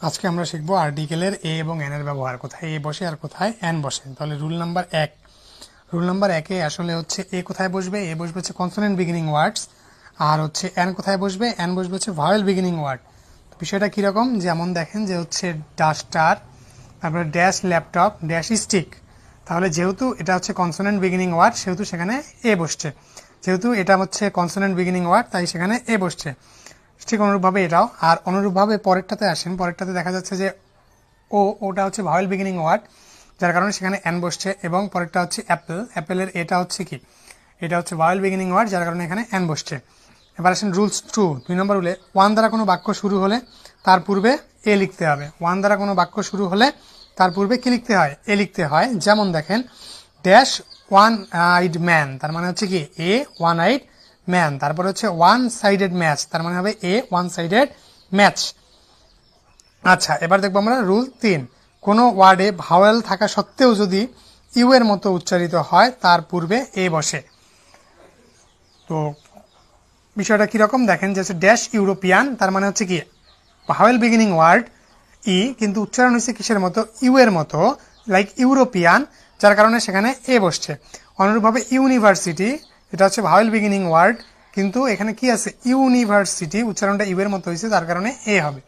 আজকে আমরা শিখবো আর্টিকেলের এ এবং এন এর ব্যবহার, কোথায় এ বসে আর কোথায় এন বসে। তাহলে রুল নাম্বার একে আসলে হচ্ছে এ কোথায় বসবে, এ বসবে হচ্ছে কনসোনেন্ট বিগিনিং ওয়ার্ডস, আর হচ্ছে এন কোথায় বসবে, এন বসবে হচ্ছে ভাওয়েল বিগিনিং ওয়ার্ড। বিষয়টা কীরকম, যেমন দেখেন যে হচ্ছে ডাস্টার, তারপরে ড্যাশ ল্যাপটপ, ড্যাশ স্টিক। তাহলে যেহেতু এটা হচ্ছে কনসোনেন্ট বিগিনিং ওয়ার্ড সেহেতু সেখানে এ বসছে, যেহেতু এটা হচ্ছে কনসোনেন্ট বিগিনিং ওয়ার্ড তাই সেখানে এ বসছে। ঠিক অনুরূপভাবে এটাও, আর অনুরূপভাবে পরেরটাতে আসেন, পরেরটাতে দেখা যাচ্ছে যে ওটা হচ্ছে ভাওয়েল বিগিনিং ওয়ার্ড, যার কারণে সেখানে এন বসছে, এবং পরেরটা হচ্ছে অ্যাপেলের এটা হচ্ছে কি, এটা হচ্ছে ভাওয়েল বিগিনিং ওয়ার্ড, যার কারণে এখানে এন বসছে। এবার আসেন রুলস 2, 2 নম্বর রুলে ওয়ান দ্বারা কোনো বাক্য শুরু হলে তার পূর্বে এ লিখতে হবে। ওয়ান দ্বারা কোনো বাক্য শুরু হলে তার পূর্বে কি লিখতে হয়, এ লিখতে হয়। যেমন দেখেন ড্যাশ ওয়ান আইড ম্যান, তার মানে হচ্ছে কি এ ওয়ান আইড ম্যান। তারপরে হচ্ছে ওয়ান সাইডেড ম্যাচ, তার মানে হবে এ ওয়ান সাইডেড ম্যাচ। আচ্ছা, এবার দেখবো আমরা রুল 3, কোনো ওয়ার্ডে ভাওয়েল থাকা সত্ত্বেও যদি ইউ এর মতো উচ্চারিত হয় তার পূর্বে এ বসে। তো বিষয়টা কিরকম দেখেন, যে হচ্ছে ড্যাশ ইউরোপিয়ান, তার মানে হচ্ছে কি ভাওয়েল বিগিনিং ওয়ার্ড ই, কিন্তু উচ্চারণ হচ্ছে কিসের মতো, ইউ এর মতো, লাইক ইউরোপিয়ান, যার কারণে সেখানে এ বসছে। অনুরূপভাবে ইউনিভার্সিটি, এটা হচ্ছে ভাওয়েল বিগিনিং ওয়ার্ড, কিন্তু এখানে কি আছে ইউনিভার্সিটি, উচ্চারণটা ইউ এর মতো হয়েছে, তার কারণে এ হবে।